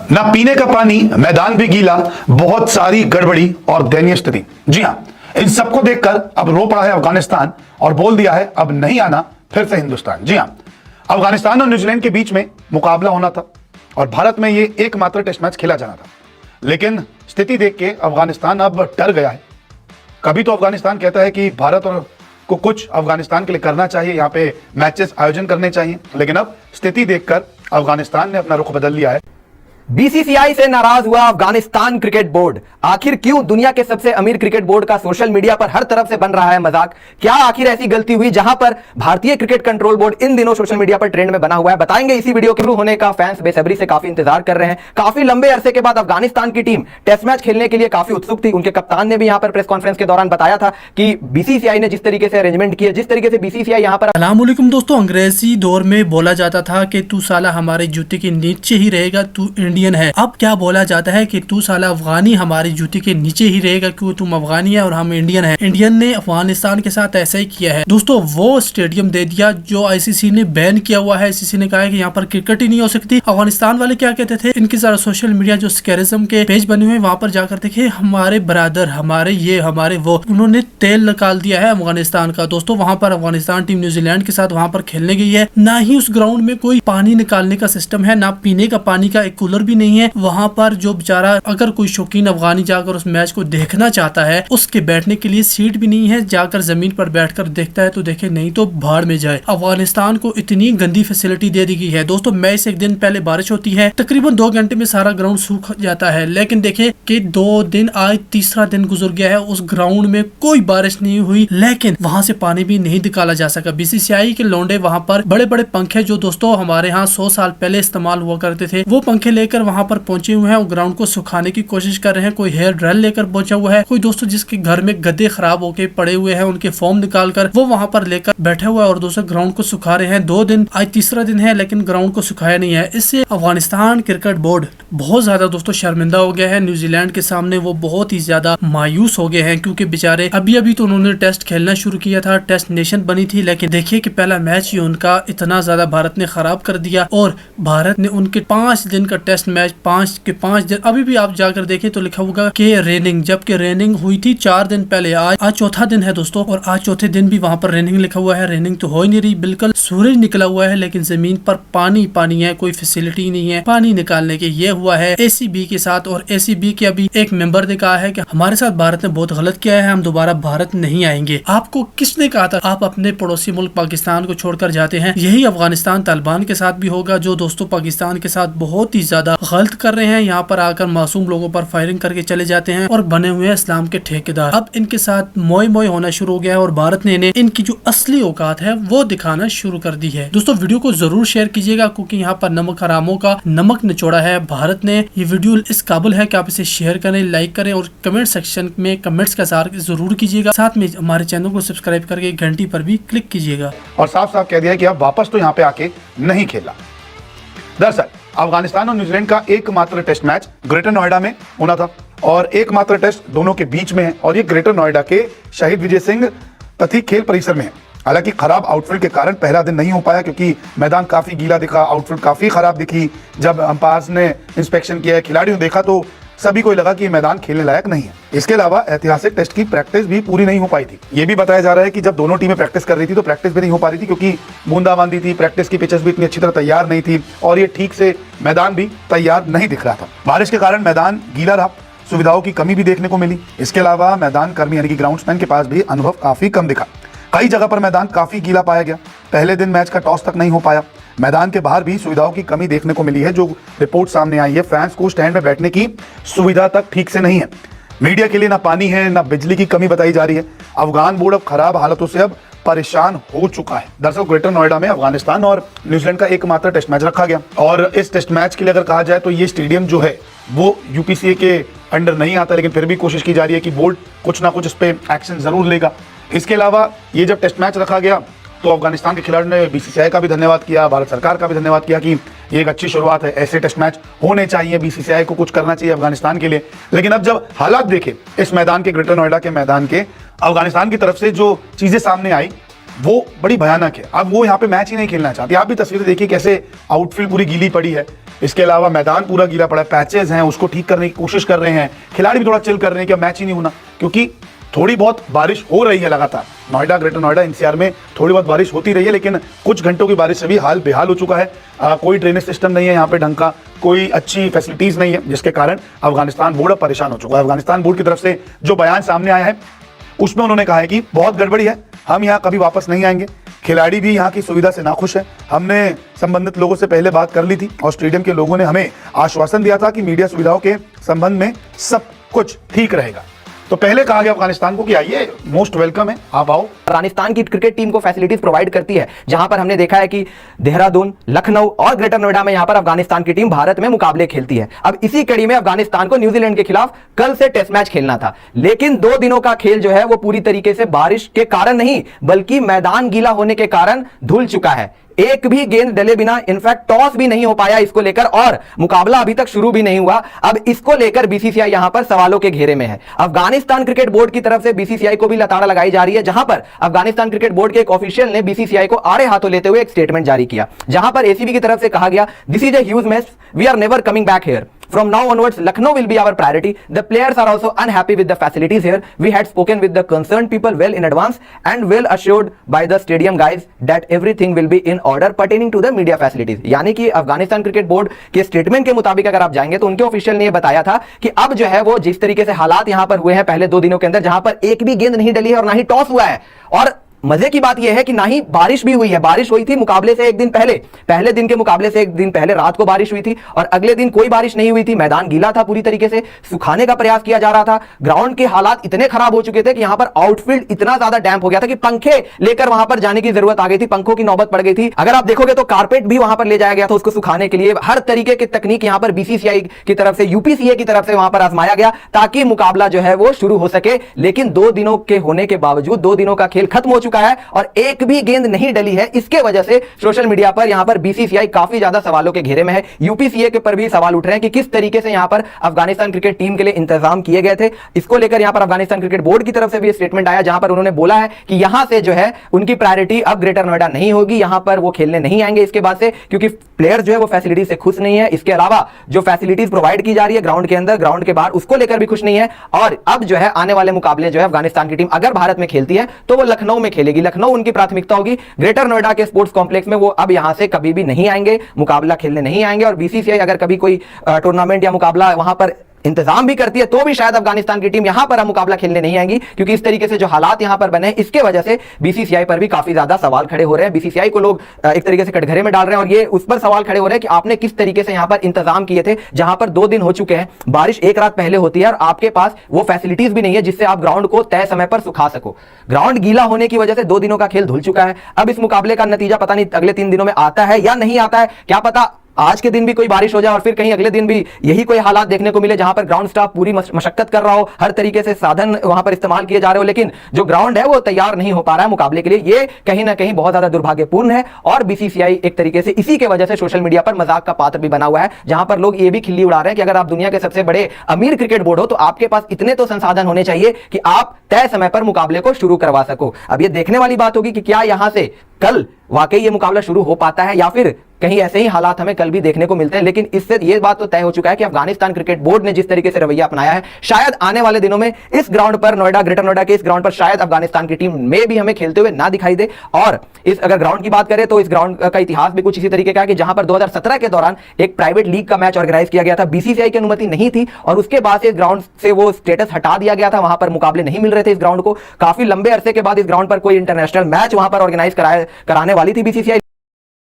ना पीने का पानी, मैदान भी गीला, बहुत सारी गड़बड़ी और दयनीय स्थिति। जी हां, इन सबको देखकर अब रो पड़ा है अफगानिस्तान और बोल दिया है अब नहीं आना फिर से हिंदुस्तान। जी हां, अफगानिस्तान और न्यूजीलैंड के बीच में मुकाबला होना था और भारत में ये एकमात्र टेस्ट मैच खेला जाना था, लेकिन स्थिति देख के अफगानिस्तान अब डर गया है। कभी तो अफगानिस्तान कहता है कि भारत और को कुछ अफगानिस्तान के लिए करना चाहिए, यहाँ पे मैचेस आयोजन करने चाहिए, लेकिन अब स्थिति देखकर अफगानिस्तान ने अपना रुख बदल लिया है। बीसीसीआई से नाराज हुआ अफगानिस्तान क्रिकेट बोर्ड। आखिर क्यों दुनिया के सबसे अमीर क्रिकेट बोर्ड का सोशल मीडिया पर हर तरफ से बन रहा है मजाक? क्या आखिर ऐसी गलती हुई जहां पर भारतीय क्रिकेट कंट्रोल बोर्ड इन दिनों सोशल मीडिया पर ट्रेंड में बना हुआ है? बताएंगे इसी वीडियो के शुरू होने का फैंस बेसब्री से काफी इंतजार कर रहे हैं। काफी लंबे अरसे के बाद अफगानिस्तान की टीम टेस्ट मैच खेलने के लिए काफी उत्सुक थी। उनके कप्तान ने भी यहां पर प्रेस कॉन्फ्रेंस के दौरान बताया था कि बीसीसीआई ने जिस तरीके से अरेंजमेंट किया, जिस तरीके से बीसीसीआई यहां पर। अस्सलाम वालेकुम दोस्तों, अंग्रेजी दौर में बोला जाता था कि तू साला हमारे जूते के नीचे ही रहेगा, तू इंडियन है। अब क्या बोला जाता है कि तू साला अफगानी हमारे जूते के नीचे ही रहेगा, क्यों तुम अफगानी है और हम इंडियन है। इंडियन ने अफगानिस्तान के साथ ऐसा ही किया है दोस्तों। वो स्टेडियम दे दिया जो आईसीसी ने बैन किया हुआ है। आईसीसी ने कहा है कि यहाँ पर क्रिकेट ही नहीं हो सकती। अफगानिस्तान वाले क्या कहते थे, इनके सारा सोशल मीडिया जो स्कैरिज्म के पेज बने हुए वहां पर जाकर देखे, हमारे ब्रदर, हमारे ये, हमारे वो, उन्होंने तेल निकाल दिया है अफगानिस्तान का। दोस्तों वहां पर अफगानिस्तान टीम न्यूजीलैंड के साथ वहां पर खेलने गई है। ना ही उस ग्राउंड में कोई पानी निकालने का सिस्टम है, ना पीने का पानी का एक कूलर भी नहीं है। वहां पर जो बेचारा, अगर कोई शौकीन अफगानी जाकर उस मैच को देखना चाहता है, उसके बैठने के लिए सीट भी नहीं है। जाकर जमीन पर बैठकर देखता है तो देखे, नहीं तो भाड़ में जाए। अफगानिस्तान को इतनी गंदी फैसिलिटी दे दी गई है दोस्तों। मैच से एक दिन पहले बारिश होती है, तकरीबन 2 घंटे में सारा ग्राउंड सूख जाता है। लेकिन देखे कि 2 दिन, आज तीसरा दिन गुजर गया है, उस ग्राउंड में कोई बारिश नहीं हुई, लेकिन वहां से पानी भी नहीं निकाला जा सका। बीसीसीआई के लौंडे वहां पर बड़े बड़े पंखे, जो दोस्तों हमारे यहाँ 100 साल पहले इस्तेमाल हुआ करते थे, वो पंखे लेकर वहां पर पहुंचे हुए हैं। ग्राउंड को सुखाने की कोशिश कर रहे हैं। कोई हेयर ड्रायर लेकर पहुंचा हुआ है, कोई दोस्तों जिसके घर में गद्दे खराब होके पड़े हुए हैं, उनके फॉर्म निकाल कर वो वहां पर लेकर बैठे हुआ है और दोस्तों ग्राउंड को सुखा रहे हैं। 2 दिन, आज तीसरा दिन है, लेकिन ग्राउंड को सुखाया नहीं है। इससे अफगानिस्तान क्रिकेट बोर्ड बहुत ज्यादा दोस्तों शर्मिंदा हो गया है। न्यूजीलैंड के सामने वो बहुत ही ज्यादा मायूस हो गए हैं, क्योंकि बेचारे अभी तो उन्होंने टेस्ट खेलना शुरू किया था, टेस्ट नेशन बनी थी, लेकिन देखिए कि पहला मैच ही उनका इतना ज्यादा भारत ने खराब कर दिया। और भारत ने उनके 5 दिन का टेस्ट मैच 5 के 5 दिन, अभी भी आप जाकर देखें तो लिखा होगा कि रेनिंग, जबकि रेनिंग हुई थी 4 दिन पहले। आज चौथा दिन है दोस्तों, और आज चौथे दिन भी वहां पर रेनिंग लिखा हुआ है। रेनिंग तो हो ही नहीं रही, बिल्कुल सूरज निकला हुआ है, लेकिन जमीन पर पानी पानी है, कोई फैसिलिटी नहीं है पानी निकालने के। ये हुआ है एसीबी के साथ, और एसीबी के अभी एक मेंबर ने कहा है कि हमारे साथ भारत ने बहुत गलत किया है, हम दोबारा भारत नहीं आएंगे। आपको किसने कहा था आप अपने पड़ोसी मुल्क पाकिस्तान को छोड़कर जाते हैं? यही अफगानिस्तान तालिबान के साथ भी होगा, जो दोस्तों पाकिस्तान के साथ बहुत ही ज्यादा गलत कर रहे हैं। यहाँ पर आकर मासूम लोगों पर फायरिंग करके चले जाते हैं और बने हुए इस्लाम के ठेकेदार। अब इनके साथ मोए मोए होना शुरू हो गया है और भारत ने इन्हें इनकी जो असली औकात है वो दिखाना शुरू कर दी है। दोस्तों वीडियो को जरूर शेयर कीजिएगा, क्योंकि यहाँ पर नमक हरामों का नमक निचोड़ा है भारत ने। ये वीडियो इस काबिल है कि आप इसे शेयर करें, लाइक करें और कमेंट सेक्शन में कमेंट्स का इज़हार जरूर कीजिएगा। साथ में हमारे चैनल को सब्सक्राइब करके घंटी पर भी क्लिक कीजिएगा। और साफ साफ कह दिया कि अब वापस तो यहाँ पे आके नहीं खेला। दरअसल अफगानिस्तान और न्यूजीलैंड का एकमात्र टेस्ट मैच ग्रेटर नोएडा में होना था, और एकमात्र टेस्ट दोनों के बीच में है, और ये ग्रेटर नोएडा के शहीद विजय सिंह प्रतीक खेल परिसर में है। हालांकि खराब आउटफील्ड के कारण पहला दिन नहीं हो पाया, क्योंकि मैदान काफी गीला दिखा, आउटफील्ड काफी खराब दिखी। जब अंपायर्स ने इंस्पेक्शन किया, खिलाड़ियों ने देखा, तो सभी को लगा कि ये मैदान खेलने लायक नहीं है। इसके अलावा ऐतिहासिक टेस्ट की प्रैक्टिस भी पूरी नहीं हो पाई थी। ये भी बताया जा रहा है कि जब दोनों टीमें प्रैक्टिस कर रही थी तो प्रैक्टिस भी नहीं हो पा रही थी, क्योंकि बूंदाबांदी थी, प्रैक्टिस की पिचेस भी इतनी अच्छी तरह तैयार नहीं थी, और ये ठीक से मैदान भी तैयार नहीं दिख रहा था। बारिश के कारण मैदान गीला रहा, सुविधाओं की कमी भी देखने को मिली। इसके अलावा मैदान कर्मी यानी कि ग्राउंड्समैन के पास भी अनुभव काफी कम दिखा। कई जगह पर मैदान काफी गीला पाया गया। पहले दिन मैच का टॉस तक नहीं हो पाया। मैदान के बाहर भी सुविधाओं की कमी देखने को मिली है, जो रिपोर्ट सामने आई है। फैंस को स्टैंड में बैठने की सुविधा तक ठीक से नहीं है। मीडिया के लिए ना पानी है, ना बिजली की कमी बताई जा रही है। अफगान बोर्ड अब खराब हालतों से अब परेशान हो चुका है। दरअसल ग्रेटर नोएडा में अफगानिस्तान और न्यूजीलैंड का एकमात्र टेस्ट मैच रखा गया, और इस टेस्ट मैच के लिए अगर कहा जाए तो ये स्टेडियम जो है वो यूपीसीए के अंडर नहीं आता, लेकिन फिर भी कोशिश की जा रही है कि बोर्ड कुछ ना कुछ इस पे एक्शन जरूर लेगा। इसके अलावा ये जब टेस्ट मैच रखा गया तो अफगानिस्तान के खिलाड़ियों ने बीसीसीआई का भी धन्यवाद किया, भारत सरकार का भी धन्यवाद किया कि ये एक अच्छी शुरुआत है, ऐसे टेस्ट मैच होने चाहिए, बीसीसीआई को कुछ करना चाहिए अफगानिस्तान के लिए। लेकिन अब जब हालात देखे इस मैदान के, ग्रेटर नोएडा के मैदान के, अफगानिस्तान की तरफ से जो चीजें सामने आई वो बड़ी भयानक है। अब वो यहाँ पे मैच ही नहीं खेलना चाहती। आप भी तस्वीरें देखिए कैसे आउटफील्ड पूरी गीली पड़ी है, इसके अलावा मैदान पूरा गीला पड़ा है, पैचेस हैं, उसको ठीक करने की कोशिश कर रहे हैं, खिलाड़ी भी थोड़ा चिल कर रहे हैं कि मैच ही नहीं होना, क्योंकि थोड़ी बहुत बारिश हो रही है लगातार। नोएडा, ग्रेटर नोएडा, एनसीआर में थोड़ी बहुत बारिश होती रही है, लेकिन कुछ घंटों की बारिश से भी हाल बेहाल हो चुका है। कोई ड्रेनेज सिस्टम नहीं है यहाँ पे ढंग का, कोई अच्छी फैसिलिटीज नहीं है, जिसके कारण अफगानिस्तान बोर्ड अब परेशान हो चुका है। अफगानिस्तान बोर्ड की तरफ से जो बयान सामने आया है उसमें उन्होंने कहा है कि बहुत गड़बड़ी है, हम यहाँ कभी वापस नहीं आएंगे। खिलाड़ी भी यहाँ की सुविधा से नाखुश है। हमने संबंधित लोगों से पहले बात कर ली थी और स्टेडियम के लोगों ने हमें आश्वासन दिया था कि मीडिया सुविधाओं के संबंध में सब कुछ ठीक रहेगा। तो पहले कहा गया अफगानिस्तान को कि आइए, मोस्ट वेलकम है, आप आओ। अफगानिस्तान की क्रिकेट टीम को फैसिलिटीज प्रोवाइड करती है, जहां पर हमने देखा है कि देहरादून, लखनऊ और ग्रेटर नोएडा में यहां पर अफगानिस्तान की टीम भारत में मुकाबले खेलती है। अब इसी कड़ी में अफगानिस्तान को न्यूजीलैंड के खिलाफ कल से टेस्ट मैच खेलना था, लेकिन 2 दिनों का खेल जो है वो पूरी तरीके से बारिश के कारण नहीं बल्कि मैदान गीला होने के कारण धुल चुका है। एक भी गेंद डले बिना, इनफैक्ट टॉस भी नहीं हो पाया इसको लेकर और मुकाबला अभी तक शुरू भी नहीं हुआ। अब इसको लेकर बीसीसीआई यहां पर सवालों के घेरे में है। अफगानिस्तान क्रिकेट बोर्ड की तरफ से बीसीसीआई को भी लताड़ा लगाई जा रही है, जहां पर अफगानिस्तान क्रिकेट बोर्ड के एक ऑफिशियल ने बीसीसीआई को आड़े हाथों लेते हुए एक स्टेटमेंट जारी किया, जहां पर एसीबी की तरफ से कहा गया, this is a huge mess, we are never coming back here. From now onwards, Lucknow will be our priority. The players are also unhappy with the facilities here. We had spoken with the concerned people well in advance and well assured by the stadium guys that everything will be in order pertaining to the media facilities. यानी कि Afghanistan cricket board के statement के मुताबिक अगर आप जाएंगे तो उनके ऑफिशियल ने यह बताया था कि अब जो है वो जिस तरीके से हालात यहां पर हुए हैं पहले 2 दिनों के अंदर, जहां पर एक भी गेंद नहीं डली है और ना ही टॉस हुआ है, और मजे की बात यह है कि ना ही बारिश भी हुई है। बारिश हुई थी मुकाबले से एक दिन पहले, पहले दिन के मुकाबले से एक दिन पहले रात को बारिश हुई थी और अगले दिन कोई बारिश नहीं हुई थी। मैदान गीला था, पूरी तरीके से सुखाने का प्रयास किया जा रहा था। ग्राउंड के हालात इतने खराब हो चुके थे कि यहां पर आउटफील्ड इतना ज्यादा डैम्प हो गया था कि पंखे लेकर वहां पर जाने की जरूरत आ गई थी, पंखों की नौबत पड़ गई थी। अगर आप देखोगे तो कारपेट भी वहां पर ले जाया गया था उसको सुखाने के लिए। हर तरीके की तकनीक यहां पर बीसीसीआई की तरफ से, यूपीसीए की तरफ से वहां पर आजमाया गया ताकि मुकाबला जो है वो शुरू हो सके। लेकिन 2 दिनों के होने के बावजूद 2 दिनों का खेल खत्म हो चुका है और एक भी गेंद नहीं डली है। इसके वजह से सोशल मीडिया पर यहां पर बीसीसीआई काफी ज्यादा सवालों के घेरे में है। यूपीसीए के पर भी सवाल उठ रहे हैं कि किस तरीके से यहां पर अफगानिस्तान क्रिकेट टीम के लिए इंतजाम किए गए थे। इसको लेकर यहां पर अफगानिस्तान क्रिकेट बोर्ड की तरफ से भी स्टेटमेंट आया, जहां पर उन्होंने बोला है कि यहां से जो है उनकी प्रायोरिटी अब ग्रेटर नोएडा नहीं होगी, यहां पर वो खेलने नहीं आएंगे इसके बाद से, क्योंकि प्लेयर जो है वो फैसिलिटी से खुश नहीं है। इसके अलावा जो फैसिलिटीज प्रोवाइड की जा रही है ग्राउंड के अंदर, ग्राउंड के बाहर, उसको लेकर भी खुश नहीं है। और अब जो है आने वाले मुकाबले जो है अफगानिस्तान की टीम अगर भारत में खेलती है तो वो लखनऊ में खेलेगी। लखनऊ उनकी प्राथमिकता होगी। ग्रेटर नोएडा के स्पोर्ट्स कॉम्प्लेक्स में वो अब यहां से कभी भी नहीं आएंगे, मुकाबला खेलने नहीं आएंगे। और बीसीसीआई अगर कभी कोई टूर्नामेंट या मुकाबला वहां पर इंतजाम भी करती है तो भी शायद अफगानिस्तान की टीम यहां पर मुकाबला खेलने नहीं आएगी, क्योंकि इस तरीके से जो हालात यहां पर बने हैं इसके वजह से बीसीसीआई पर भी काफी ज्यादा सवाल खड़े हो रहे हैं। बीसीसीआई को लोग एक तरीके से कटघरे में डाल रहे हैं और ये उस पर सवाल खड़े हो रहे हैं कि आपने किस तरीके से यहां पर इंतजाम किए थे, जहां पर 2 दिन हो चुके हैं, बारिश एक रात पहले होती है और आपके पास वो फैसिलिटीज भी नहीं है जिससे आप ग्राउंड को तय समय पर सुखा सको। ग्राउंड गीला होने की वजह से 2 दिनों का खेल धुल चुका है। अब इस मुकाबले का नतीजा पता नहीं अगले 3 दिनों में आता है या नहीं आता है, क्या पता आज के दिन भी कोई बारिश हो जाए और फिर कहीं अगले दिन भी यही कोई हालात देखने को मिले जहां पर ग्राउंड स्टाफ पूरी मशक्कत कर रहा हो, हर तरीके से साधन वहां पर इस्तेमाल किए जा रहे हो, लेकिन जो ग्राउंड है वो तैयार नहीं हो पा रहा है मुकाबले के लिए। ये कहीं ना कहीं बहुत ज्यादा दुर्भाग्यपूर्ण है और बीसीसीआई एक तरीके से इसी के वजह से सोशल मीडिया पर मजाक का पात्र भी बना हुआ है, जहां पर लोग ये भी खिल्ली उड़ा रहे हैं कि अगर आप दुनिया के सबसे बड़े अमीर क्रिकेट बोर्ड हो तो आपके पास इतने तो संसाधन होने चाहिए कि आप तय समय पर मुकाबले को शुरू करवा सको। अब ये देखने वाली बात होगी कि क्या यहां से कल वाकई ये मुकाबला शुरू हो पाता है या फिर कहीं ऐसे ही हालात हमें कल भी देखने को मिलते हैं। लेकिन इससे ये बात तो तय हो चुका है कि अफगानिस्तान क्रिकेट बोर्ड ने जिस तरीके से रवैया अपनाया है, शायद आने वाले दिनों में इस ग्राउंड पर, नोएडा, ग्रेटर नोएडा के इस ग्राउंड पर शायद अफगानिस्तान की टीम में भी हमें खेलते हुए ना दिखाई दे। और इस अगर ग्राउंड की बात करें तो इस ग्राउंड का इतिहास भी कुछ इसी तरीके का है कि जहां पर 2017 के दौरान एक प्राइवेट लीग का मैच ऑर्गेनाइज किया गया था, बीसीसीआई की अनुमति नहीं थी और उसके बाद से इस ग्राउंड से वो स्टेटस हटा दिया गया था। वहां पर मुकाबले नहीं मिल रहे थे इस ग्राउंड को। काफी लंबे अरसे के बाद इस ग्राउंड पर कोई इंटरनेशनल मैच वहां पर ऑर्गेनाइज कराने वाली थी बीसीसीआई।